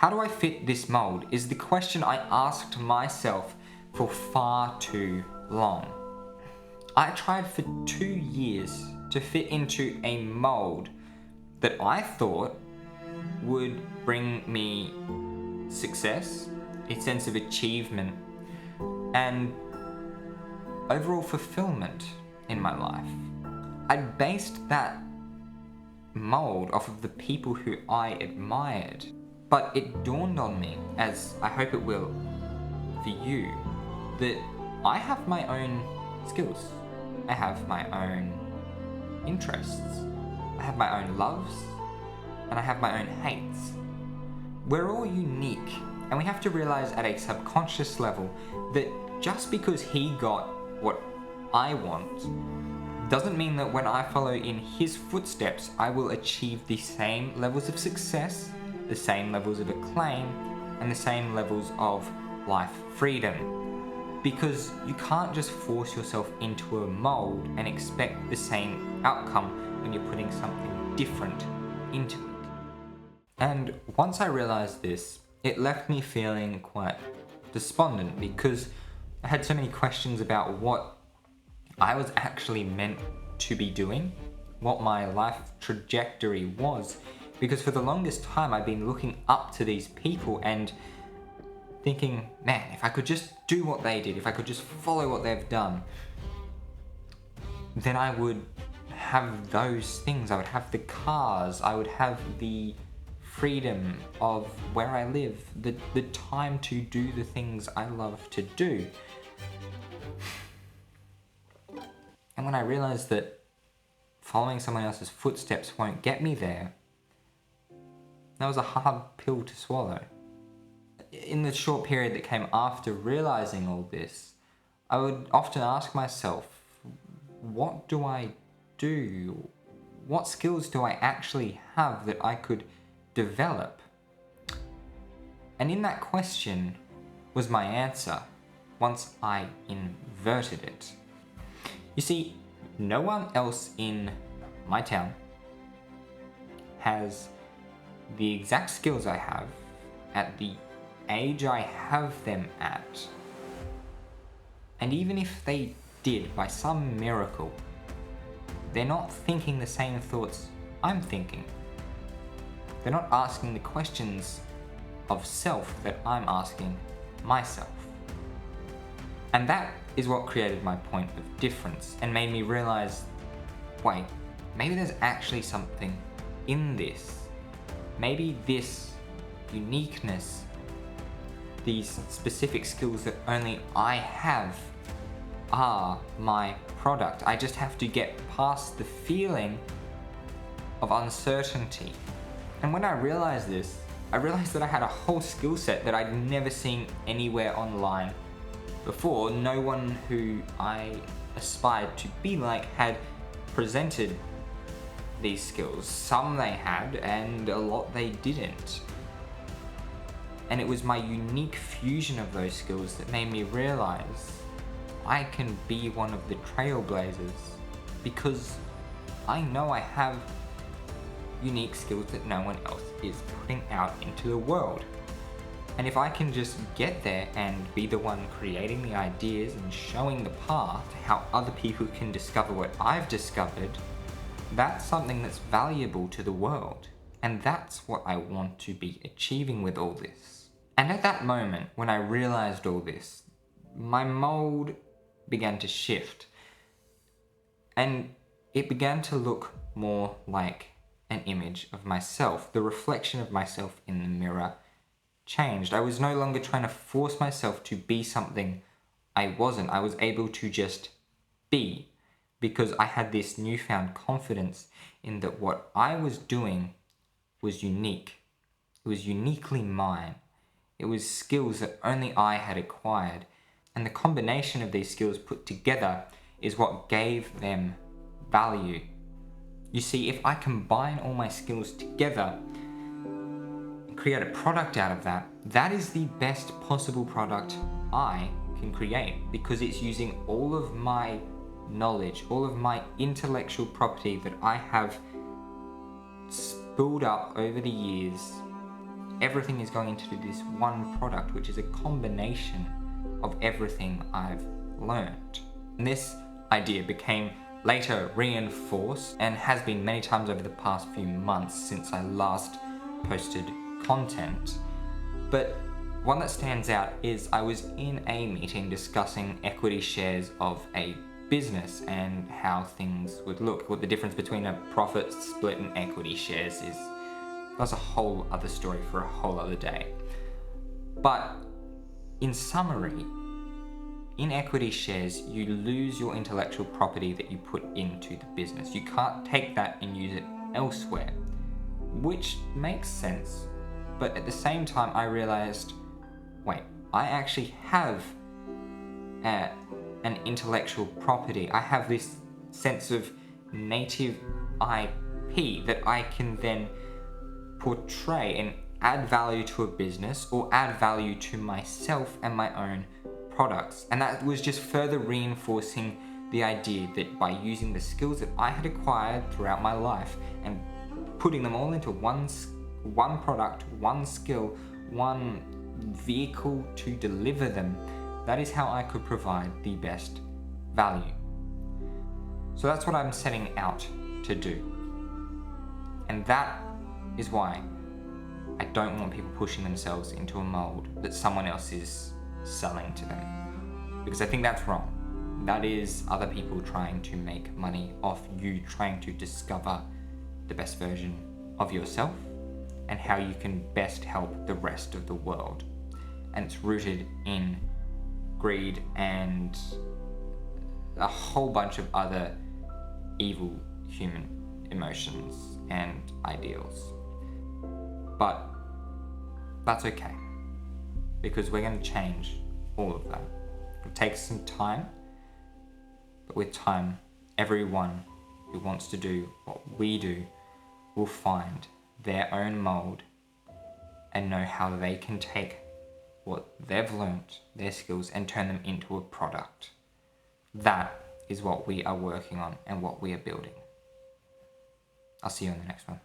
How do I fit this mold is the question I asked myself for far too long. I tried for 2 years to fit into a mold that I thought would bring me success, a sense of achievement, and overall fulfillment in my life. I based that mold off of the people who I admired. But it dawned on me, as I hope it will for you, that I have my own skills. I have my own interests. I have my own loves, and I have my own hates. We're all unique, and we have to realize at a subconscious level that just because he got what I want doesn't mean that when I follow in his footsteps, I will achieve the same levels of success, the same levels of acclaim, and the same levels of life freedom. Because you can't just force yourself into a mold and expect the same outcome when you're putting something different into it. And once I realized this, it left me feeling quite despondent because I had so many questions about what I was actually meant to be doing, what my life trajectory was. Because for the longest time I've been looking up to these people and thinking, man, if I could just do what they did, if I could just follow what they've done, then I would have those things. I would have the cars, I would have the freedom of where I live, the time to do the things I love to do. And when I realized that following someone else's footsteps won't get me there, that was a hard pill to swallow. In the short period that came after realizing all this, I would often ask myself, what do I do? What skills do I actually have that I could develop? And in that question was my answer once I inverted it. You see, no one else in my town has the exact skills I have at the age I have them at. And even if they did by some miracle, they're not thinking the same thoughts I'm thinking. They're not asking the questions of self that I'm asking myself. And that is what created my point of difference and made me realize, wait, maybe there's actually something in this. Maybe this uniqueness, these specific skills that only I have, are my product. I just have to get past the feeling of uncertainty. And when I realized this, I realized that I had a whole skill set that I'd never seen anywhere online before. No one who I aspired to be like had presented these skills. Some they had, and a lot they didn't. And it was my unique fusion of those skills that made me realize I can be one of the trailblazers, because I know I have unique skills that no one else is putting out into the world. And if I can just get there and be the one creating the ideas and showing the path how other people can discover what I've discovered, that's something that's valuable to the world. And that's what I want to be achieving with all this. And at that moment, when I realized all this, my mold began to shift. And it began to look more like an image of myself. The reflection of myself in the mirror changed. I was no longer trying to force myself to be something I wasn't. I was able to just be, because I had this newfound confidence in that what I was doing was unique. It was uniquely mine. It was skills that only I had acquired. And the combination of these skills put together is what gave them value. You see, if I combine all my skills together and create a product out of that, that is the best possible product I can create, because it's using all of my knowledge, all of my intellectual property that I have spooled up over the years everything is going into this one product, which is a combination of everything I've learned. And this idea became later reinforced and has been many times over the past few months since I last posted content. But one that stands out is I was in a meeting discussing equity shares of a business and how things would look. What the difference between a profit split and equity shares is. That's a whole other story for a whole other day. But in summary, in equity shares, you lose your intellectual property that you put into the business. You can't take that and use it elsewhere, which makes sense. But at the same time, I realized, wait, I actually have an intellectual property. I have this sense of native IP that I can then portray and add value to a business or add value to myself and my own products. And that was just further reinforcing the idea that by using the skills that I had acquired throughout my life and putting them all into one product, one skill, one vehicle to deliver them, that is how I could provide the best value. So that's what I'm setting out to do. And that is why I don't want people pushing themselves into a mold that someone else is selling to them. Because I think that's wrong. That is other people trying to make money off you trying to discover the best version of yourself and how you can best help the rest of the world. And it's rooted in greed and a whole bunch of other evil human emotions and ideals. But that's okay, because we're going to change all of that. It takes some time, but with time, everyone who wants to do what we do will find their own mold and know how they can take what they've learnt, their skills, and turn them into a product. That is what we are working on and what we are building. I'll see you in the next one.